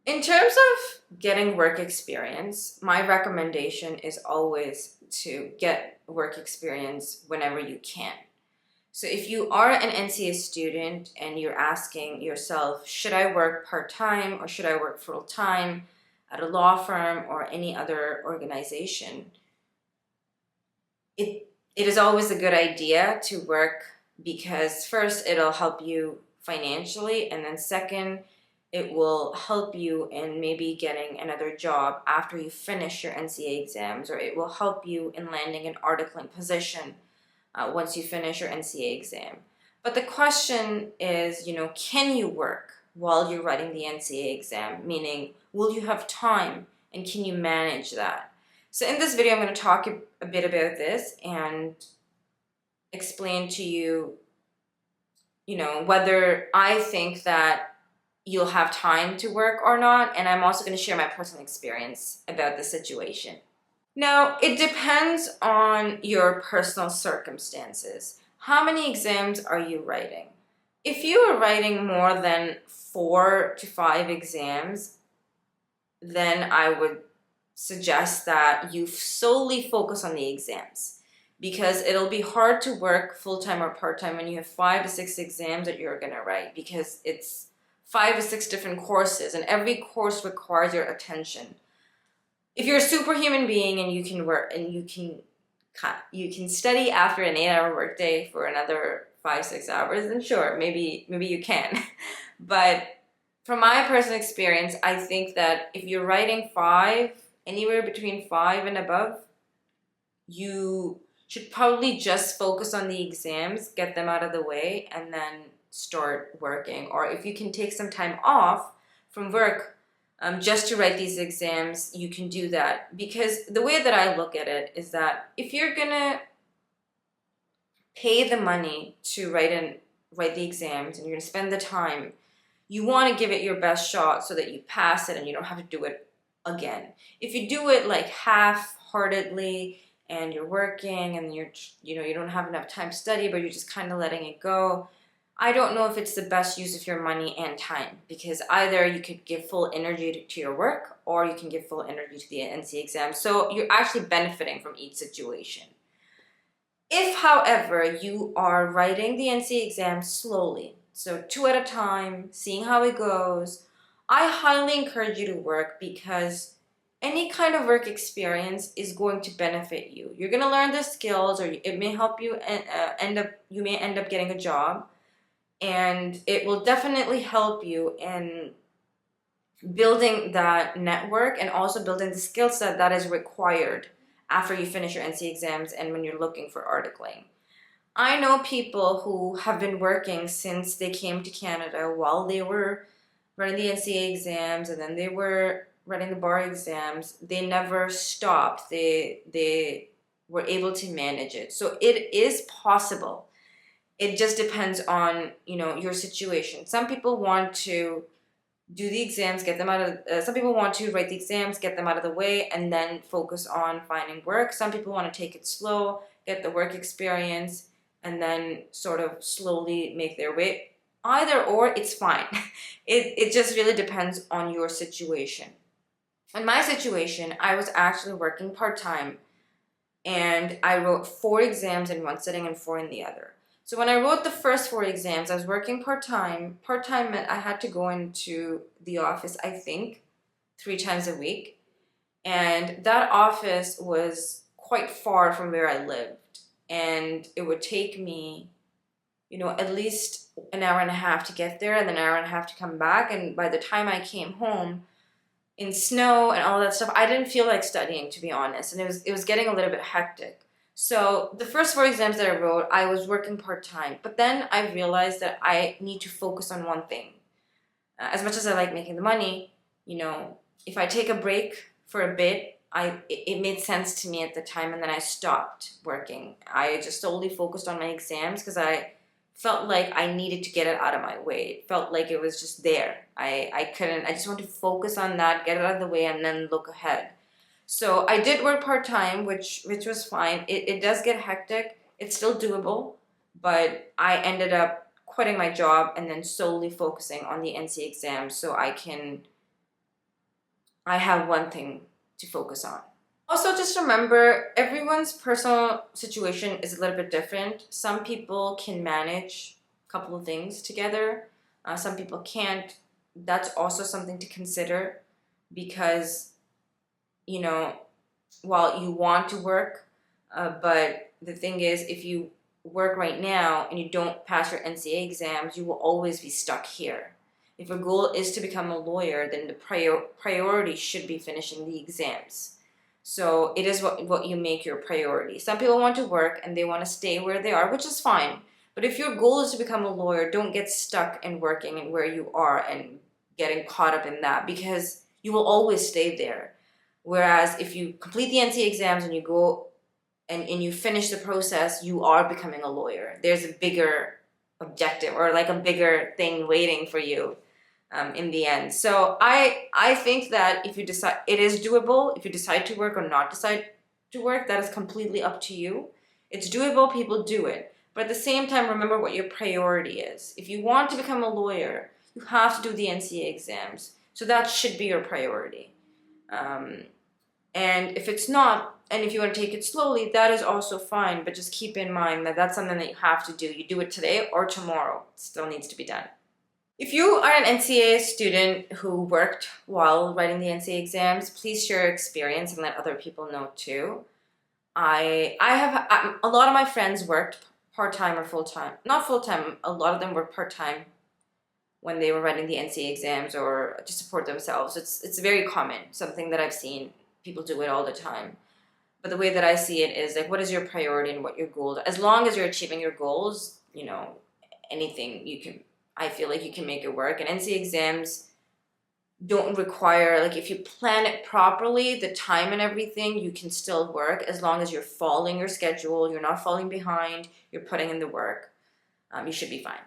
In terms of getting work experience, my recommendation is always to get work experience whenever you can. So if you are an NCA student and you're asking yourself, should I work part-time or should I work full-time at a law firm or any other organization, it is always a good idea to work because first, it'll help you financially, and then second, it will help you in maybe getting another job after you finish your NCA exams, or it will help you in landing an articling position once you finish your NCA exam. But the question is, can you work while you're writing the NCA exam? Meaning, will you have time and can you manage that? So in this video, I'm going to talk a bit about this and explain to you, whether I think that you'll have time to work or not. And I'm also going to share my personal experience about the situation. Now, it depends on your personal circumstances. How many exams are you writing? If you are writing more than 4 to 5 exams, then I would suggest that you solely focus on the exams, because it'll be hard to work full-time or part-time when you have 5 to 6 exams that you're going to write, because it's 5 to 6 different courses and every course requires your attention. If you're a superhuman being and you can work and you can study after an 8-hour workday for another 5-6 hours, then sure, maybe you can. But from my personal experience, I think that if you're writing 5, anywhere between 5 and above, you should probably just focus on the exams, get them out of the way, and then start working. Or if you can take some time off from work just to write these exams, you can do that. Because the way that I look at it is that if you're gonna pay the money to write the exams and you're gonna spend the time, you want to give it your best shot so that you pass it and you don't have to do it again. If you do it like half-heartedly and you're working and you don't have enough time to study, but you're just kind of letting it go, I don't know if it's the best use of your money and time, because either you could give full energy to your work or you can give full energy to the NCA exam. So you're actually benefiting from each situation. If, however, you are writing the NCA exam slowly, so 2 at a time, seeing how it goes, I highly encourage you to work, because any kind of work experience is going to benefit you. You're going to learn the skills, or it may help you you may end up getting a job. And it will definitely help you in building that network and also building the skill set that is required after you finish your NCA exams and when you're looking for articling. I know people who have been working since they came to Canada while they were writing the NCA exams, and then they were writing the bar exams. They never stopped. They were able to manage it. So it is possible. It just depends on, your situation. Some people want to do the exams, get them out of, some people want to write the exams, get them out of the way, and then focus on finding work. Some people want to take it slow, get the work experience, and then sort of slowly make their way. Either or, it's fine. It just really depends on your situation. In my situation, I was actually working part-time, and I wrote 4 exams in one sitting and 4 in the other. So when I wrote the first 4 exams, I was working part-time. Part-time meant I had to go into the office, I think, 3 times a week. And that office was quite far from where I lived. And it would take me, at least an hour and a half to get there and then an hour and a half to come back. And by the time I came home, in snow and all that stuff, I didn't feel like studying, to be honest. And it was getting a little bit hectic. So the first 4 exams that I wrote, I was working part-time. But then I realized that I need to focus on one thing. As much as I like making the money, if I take a break for a bit, it made sense to me at the time, and then I stopped working. I just solely focused on my exams because I felt like I needed to get it out of my way. It felt like it was just there. I just wanted to focus on that, get it out of the way, and then look ahead. So I did work part-time, which was fine. It does get hectic. It's still doable, but I ended up quitting my job and then solely focusing on the NCA exam so I can I have one thing to focus on. Also, just remember, everyone's personal situation is a little bit different. Some people can manage a couple of things together. Some people can't. That's also something to consider because, you know, while you want to work, but the thing is, if you work right now and you don't pass your NCA exams, you will always be stuck here. If your goal is to become a lawyer, then the priority should be finishing the exams. So it is what you make your priority. Some people want to work and they want to stay where they are, which is fine. But if your goal is to become a lawyer, don't get stuck in working and where you are and getting caught up in that, because you will always stay there. Whereas if you complete the NCA exams and you go and you finish the process, you are becoming a lawyer. There's a bigger objective or like a bigger thing waiting for you in the end. So I think that if you decide, it is doable. If you decide to work or not decide to work, that is completely up to you. It's doable, people do it. But at the same time, remember what your priority is. If you want to become a lawyer, you have to do the NCA exams. So that should be your priority. And if it's not, and if you want to take it slowly, that is also fine. But just keep in mind that that's something that you have to do. You do it today or tomorrow. It still needs to be done. If you are an NCA student who worked while writing the NCA exams, please share your experience and let other people know too. I have a lot of my friends worked part-time or full-time. Not full-time, a lot of them worked part-time when they were writing the NCA exams or to support themselves. It's very common, something that I've seen. People do it all the time. But the way that I see it is like, what is your priority and what your goal? As long as you're achieving your goals, you know, anything you can, I feel like you can make it work. And NCA exams don't require, like if you plan it properly, the time and everything, you can still work as long as you're following your schedule, you're not falling behind, you're putting in the work. You should be fine.